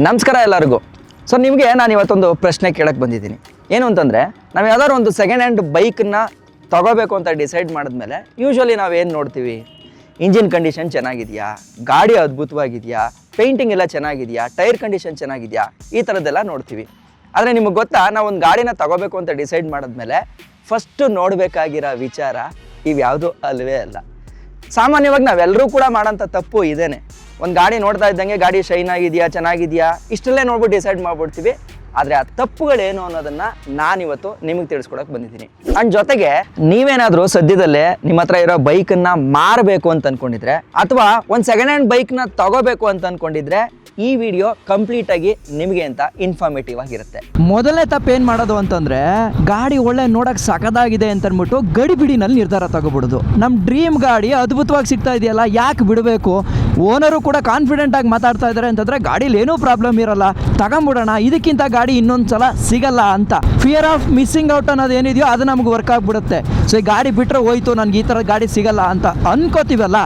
ನಮಸ್ಕಾರ ಎಲ್ಲರಿಗೂ. ಸೊ ನಿಮಗೆ ನಾನು ಇವತ್ತೊಂದು ಪ್ರಶ್ನೆ ಕೇಳಕ್ಕೆ ಬಂದಿದ್ದೀನಿ. ಏನು ಅಂತಂದರೆ, ನಾವು ಯಾವ್ದಾದ್ರು ಒಂದು ಸೆಕೆಂಡ್ ಹ್ಯಾಂಡ್ ಬೈಕನ್ನ ತೊಗೋಬೇಕು ಅಂತ ಡಿಸೈಡ್ ಮಾಡಿದ್ಮೇಲೆ ಯೂಶ್ವಲಿ ನಾವೇನು ನೋಡ್ತೀವಿ? ಇಂಜಿನ್ ಕಂಡೀಷನ್ ಚೆನ್ನಾಗಿದೆಯಾ, ಗಾಡಿ ಅದ್ಭುತವಾಗಿದೆಯಾ, ಪೇಂಟಿಂಗ್ ಎಲ್ಲ ಚೆನ್ನಾಗಿದೆಯಾ, ಟೈರ್ ಕಂಡೀಷನ್ ಚೆನ್ನಾಗಿದೆಯಾ, ಈ ಥರದ್ದೆಲ್ಲ ನೋಡ್ತೀವಿ. ಆದರೆ ನಿಮಗೆ ಗೊತ್ತಾ, ನಾವು ಒಂದು ಗಾಡಿನ ತೊಗೋಬೇಕು ಅಂತ ಡಿಸೈಡ್ ಮಾಡಿದ್ಮೇಲೆ ಫಸ್ಟು ನೋಡಬೇಕಾಗಿರೋ ವಿಚಾರ ಇವ್ಯಾವುದೂ ಅಲ್ವೇ ಅಲ್ಲ. ಸಾಮಾನ್ಯವಾಗಿ ನಾವೆಲ್ಲರೂ ಕೂಡ ಮಾಡೋಂಥ ತಪ್ಪು ಇದೇನೆ. ಒಂದು ಗಾಡಿ ನೋಡ್ತಾ ಇದ್ದಂಗೆ ಗಾಡಿ ಶೈನ್ ಆಗಿದೆಯಾ, ಚೆನ್ನಾಗಿದೆಯಾ, ಇಷ್ಟಲ್ಲೇ ನೋಡ್ಬಿಟ್ಟು ಡಿಸೈಡ್ ಮಾಡ್ಬಿಡ್ತೀವಿ. ಆದರೆ ಆ ತಪ್ಪುಗಳೇನು ಅನ್ನೋದನ್ನು ನಾನಿವತ್ತು ನಿಮಗೆ ತಿಳಿಸ್ಕೊಡಕ್ಕೆ ಬಂದಿದ್ದೀನಿ. ಆ್ಯಂಡ್ ಜೊತೆಗೆ ನೀವೇನಾದರೂ ಸದ್ಯದಲ್ಲೇ ನಿಮ್ಮ ಹತ್ರ ಇರೋ ಬೈಕನ್ನು ಮಾರಬೇಕು ಅಂತ ಅಂದ್ಕೊಂಡಿದ್ರೆ, ಅಥವಾ ಒಂದು ಸೆಕೆಂಡ್ ಹ್ಯಾಂಡ್ ಬೈಕ್ನ ತಗೋಬೇಕು ಅಂತ ಅಂದ್ಕೊಂಡಿದ್ರೆ, ಈ ವಿಡಿಯೋ ಕಂಪ್ಲೀಟಾಗಿ ನಿಮಗೆ ಅಂತ ಇನ್ಫಾರ್ಮೇಟಿವ್ ಆಗಿರುತ್ತೆ. ಮೊದಲನೇ ತಪ್ಪು ಏನು ಮಾಡೋದು ಅಂತಂದರೆ, ಗಾಡಿ ಒಳ್ಳೆ ನೋಡೋಕೆ ಸಖತ್ತಾಗಿದೆ ಅಂತ ಅಂದ್ಬಿಟ್ಟು ಗಡಿಬಿಡಿನಲ್ಲಿ ನಿರ್ಧಾರ ತಗೋಬಿಡೋದು. ನಮ್ಮ ಡ್ರೀಮ್ ಗಾಡಿ ಅದ್ಭುತವಾಗಿ ಸಿಗ್ತಾ ಇದೆಯಲ್ಲ, ಯಾಕೆ ಬಿಡಬೇಕು? ಓನರು ಕೂಡ ಕಾನ್ಫಿಡೆಂಟಾಗಿ ಮಾತಾಡ್ತಾ ಇದ್ದಾರೆ ಅಂತಂದರೆ ಗಾಡೀಲಿ ಏನೂ ಪ್ರಾಬ್ಲಮ್ ಇರಲ್ಲ, ತಗೊಂಬಿಡೋಣ, ಇದಕ್ಕಿಂತ ಗಾಡಿ ಇನ್ನೊಂದು ಸಲ ಸಿಗಲ್ಲ ಅಂತ ಫಿಯರ್ ಆಫ್ ಮಿಸ್ಸಿಂಗ್ ಔಟ್ ಅನ್ನೋದು ಏನಿದೆಯೋ ಅದು ನಮ್ಗೆ ವರ್ಕ್ ಆಗಿಬಿಡುತ್ತೆ. ಸೊ ಈ ಗಾಡಿ ಬಿಟ್ಟರೆ ಹೋಯ್ತು, ನನಗೆ ಈ ಥರ ಗಾಡಿ ಸಿಗಲ್ಲ ಅಂತ ಅನ್ಕೋತೀವಲ್ಲ,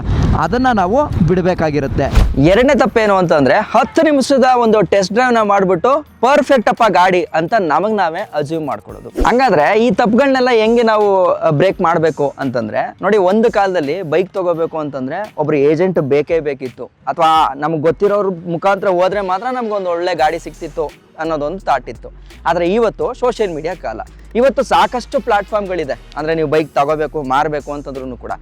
ಅದನ್ನು ನಾವು ಬಿಡಬೇಕಾಗಿರುತ್ತೆ. ಎರಡನೇ ತಪ್ಪೇನು ಅಂತಂದರೆ, 10 ನಿಮಿಷದ ಒಂದು ಟೆಸ್ಟ್ ಡ್ರೈವ್ನ ಮಾಡಿಬಿಟ್ಟು ಪರ್ಫೆಕ್ಟ್ ಅಪ್ಪ ಗಾಡಿ ಅಂತ ನಮಗೆ ನಾವೇ ಅಚೀವ್ ಮಾಡ್ಕೊಳ್ಳೋದು. ಹಂಗಾದ್ರೆ ಈ ತಪ್ಪುಗಳನ್ನೆಲ್ಲ ಹೆಂಗೆ ನಾವು ಬ್ರೇಕ್ ಮಾಡಬೇಕು ಅಂತಂದರೆ, ನೋಡಿ, ಒಂದು ಕಾಲದಲ್ಲಿ ಬೈಕ್ ತೊಗೋಬೇಕು ಅಂತಂದರೆ ಒಬ್ರು ಏಜೆಂಟ್ ಬೇಕೇ ಬೇಕಿತ್ತು, ಅಥವಾ ನಮ್ಗೆ ಗೊತ್ತಿರೋರ ಮುಖಾಂತರ ಹೋದರೆ ಮಾತ್ರ ನಮಗೊಂದು ಒಳ್ಳೆ ಗಾಡಿ ಸಿಗ್ತಿತ್ತು ಅನ್ನೋದೊಂದು ಥಾಟ್ ಇತ್ತು. ಆದರೆ ಇವತ್ತು ಸೋಷಿಯಲ್ ಮೀಡಿಯಾ ಕಾಲ, ಇವತ್ತು ಸಾಕಷ್ಟು ಪ್ಲಾಟ್ಫಾರ್ಮ್ಗಳಿದೆ. ಅಂದರೆ ನೀವು ಬೈಕ್ ತಗೋಬೇಕು, ಮಾರಬೇಕು ಅಂತಂದ್ರೂ ಕೂಡ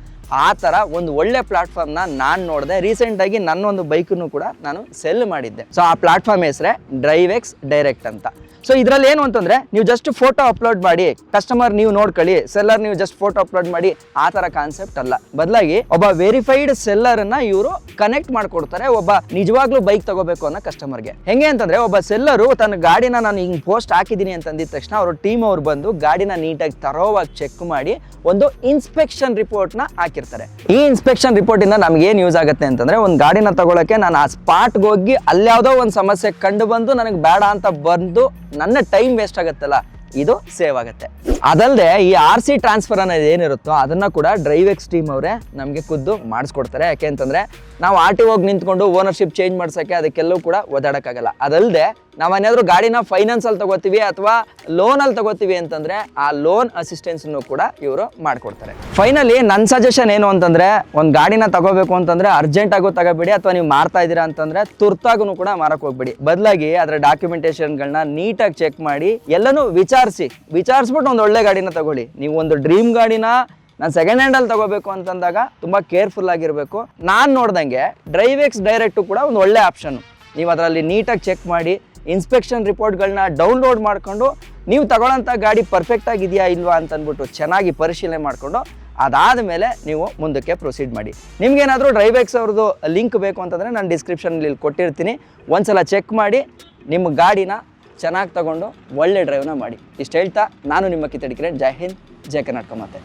ಆ ಥರ ಒಂದು ಒಳ್ಳೆ ಪ್ಲಾಟ್ಫಾರ್ಮ್ನ ನಾನು ನೋಡಿದೆ. ರೀಸೆಂಟಾಗಿ ನನ್ನೊಂದು ಬೈಕನ್ನು ಕೂಡ ನಾನು ಸೆಲ್ ಮಾಡಿದ್ದೆ. ಸೊ ಆ ಪ್ಲಾಟ್ಫಾರ್ಮ್ ಹೆಸರೇ ಡ್ರೈವೆಕ್ಸ್ ಡೈರೆಕ್ಟ್ ಅಂತ. ಸೊ ಇದರಲ್ಲಿ ಏನು ಅಂತಂದರೆ, ನೀವು ಜಸ್ಟ್ ಫೋಟೋ ಅಪ್ಲೋಡ್ ಮಾಡಿ, ಕಸ್ಟಮರ್ ನೀವು ನೋಡ್ಕೊಳ್ಳಿ, ಸೆಲ್ಲರ್ ನೀವು ಜಸ್ಟ್ ಫೋಟೋ ಅಪ್ಲೋಡ್ ಮಾಡಿ, ಆ ಥರ ಕಾನ್ಸೆಪ್ಟ್ ಅಲ್ಲ. ಬದಲಾಗಿ ಒಬ್ಬ ವೆರಿಫೈಡ್ ಸೆಲ್ಲರನ್ನು ಇವರು ಕನೆಕ್ಟ್ ಮಾಡಿಕೊಡ್ತಾರೆ ಒಬ್ಬ ನಿಜವಾಗ್ಲೂ ಬೈಕ್ ತಗೋಬೇಕು ಅನ್ನೋ ಕಸ್ಟಮರ್ಗೆ. ಹೆಂಗೆ ಅಂತಂದರೆ, ಒಬ್ಬ ಸೆಲ್ಲರು ತನ್ನ ಗಾಡಿನ ನಾನು ಹಿಂಗೆ ಪೋಸ್ಟ್ ಹಾಕಿದ್ದೀನಿ ಅಂತ ಅಂದಿದ ತಕ್ಷಣ ಅವ್ರ ಟೀಮ್ ಅವ್ರು ಬಂದು ಗಾಡಿನ ನೀಟಾಗಿ ತರೋವಾಗಿ ಚೆಕ್ ಮಾಡಿ ಒಂದು ಇನ್ಸ್ಪೆಕ್ಷನ್ ರಿಪೋರ್ಟ್ನ ಹಾಕಿರ್ತಾರೆ. ಈ ಇನ್ಸ್ಪೆಕ್ಷನ್ ರಿಪೋರ್ಟಿಂದ ನಮ್ಗೆ ಏನು ಯೂಸ್ ಆಗುತ್ತೆ ಅಂತಂದರೆ, ಒಂದು ಗಾಡಿನ ತಗೊಳ್ಳೋಕ್ಕೆ ನಾನು ಆ ಸ್ಪಾಟ್ಗೆ ಹೋಗಿ ಅಲ್ಯಾವುದೋ ಒಂದು ಸಮಸ್ಯೆ ಕಂಡು ಬಂದು ನನಗೆ ಬೇಡ ಅಂತ ಬಂದು ನನ್ನ ಟೈಮ್ ವೇಸ್ಟ್ ಆಗುತ್ತಲ್ಲ, ಇದು ಸೇವ್ ಆಗುತ್ತೆ. ಅದಲ್ಲದೆ ಈ RC ಟ್ರಾನ್ಸ್ಫರ್ ಅನ್ನೋದು ಏನಿರುತ್ತೋ ಅದನ್ನು ಕೂಡ ಡ್ರೈವೆಕ್ಸ್ ಟೀಮ್ ಅವರೇ ನಮಗೆ ಖುದ್ದು ಮಾಡಿಸ್ಕೊಡ್ತಾರೆ. ಯಾಕೆ ಅಂತಂದರೆ, ನಾವು RTO ಹೋಗಿ ನಿಂತ್ಕೊಂಡು ಓನರ್ಶಿಪ್ ಚೇಂಜ್ ಮಾಡ್ಸೋಕ್ಕೆ ಅದಕ್ಕೆಲ್ಲೂ ಕೂಡ ಓದಾಡೋಕ್ಕಾಗಲ್ಲ. ಅದಲ್ಲದೆ ನಾವೇನಾದರೂ ಗಾಡಿನ ಫೈನಾನ್ಸಲ್ಲಿ ತಗೋತೀವಿ ಅಥವಾ ಲೋನಲ್ಲಿ ತಗೋತೀವಿ ಅಂತಂದರೆ ಆ ಲೋನ್ ಅಸಿಸ್ಟೆನ್ಸನ್ನು ಕೂಡ ಇವರು ಮಾಡಿಕೊಡ್ತಾರೆ. ಫೈನಲಿ ನನ್ನ ಸಜೆಷನ್ ಏನು ಅಂತಂದರೆ, ಒಂದು ಗಾಡಿನ ತಗೋಬೇಕು ಅಂತಂದರೆ ಅರ್ಜೆಂಟಾಗೂ ತಗೋಬೇಡಿ, ಅಥವಾ ನೀವು ಮಾರ್ತಾ ಇದ್ದೀರಾ ಅಂತಂದರೆ ತುರ್ತಾಗೂ ಕೂಡ ಮಾರಕ್ಕೆ ಹೋಗ್ಬೇಡಿ. ಬದಲಾಗಿ ಅದರ ಡಾಕ್ಯುಮೆಂಟೇಷನ್ಗಳನ್ನ ನೀಟಾಗಿ ಚೆಕ್ ಮಾಡಿ, ಎಲ್ಲನೂ ವಿಚಾರಿಸ್ಬಿಟ್ಟು ಒಂದು ಒಳ್ಳೆ ಗಾಡಿನ ತಗೊಳ್ಳಿ. ನೀವು ಒಂದು ಡ್ರೀಮ್ ಗಾಡಿನ ನಾನು ಸೆಕೆಂಡ್ ಹ್ಯಾಂಡಲ್ಲಿ ತಗೋಬೇಕು ಅಂತಂದಾಗ ತುಂಬ ಕೇರ್ಫುಲ್ ಆಗಿರಬೇಕು. ನಾನು ನೋಡ್ದಂಗೆ ಡ್ರೈವೆಕ್ಸ್ ಡೈರೆಕ್ಟು ಕೂಡ ಒಂದು ಒಳ್ಳೆ ಆಪ್ಷನ್ನು. ನೀವು ಅದರಲ್ಲಿ ನೀಟಾಗಿ ಚೆಕ್ ಮಾಡಿ, ಇನ್ಸ್ಪೆಕ್ಷನ್ ರಿಪೋರ್ಟ್ಗಳನ್ನ ಡೌನ್ಲೋಡ್ ಮಾಡಿಕೊಂಡು, ನೀವು ತಗೊಳ್ಳೋಂಥ ಗಾಡಿ ಪರ್ಫೆಕ್ಟಾಗಿದೆಯಾ ಇಲ್ವಾ ಅಂತಂದ್ಬಿಟ್ಟು ಚೆನ್ನಾಗಿ ಪರಿಶೀಲನೆ ಮಾಡಿಕೊಂಡು ಅದಾದ ಮೇಲೆ ನೀವು ಮುಂದಕ್ಕೆ ಪ್ರೊಸೀಡ್ ಮಾಡಿ. ನಿಮಗೇನಾದರೂ ಡ್ರೈವೆಕ್ಸ್ ಅವ್ರದ್ದು ಲಿಂಕ್ ಬೇಕು ಅಂತಂದರೆ ನಾನು ಡಿಸ್ಕ್ರಿಪ್ಷನಲ್ಲಿ ಕೊಟ್ಟಿರ್ತೀನಿ. ಒಂದ್ಸಲ ಚೆಕ್ ಮಾಡಿ ನಿಮ್ಮ ಗಾಡಿನ ಚೆನ್ನಾಗಿ ತಗೊಂಡು ಒಳ್ಳೆ ಡ್ರೈವ್ನ ಮಾಡಿ. ಇಷ್ಟು ಹೇಳ್ತಾ ನಾನು ನಿಮ್ಮ ಕಿತ್ತಡಿಕೆ. ಜೈ ಹಿಂದ್, ಜೈ ಕರ್ನಾಟಕ ಮಾತೆ.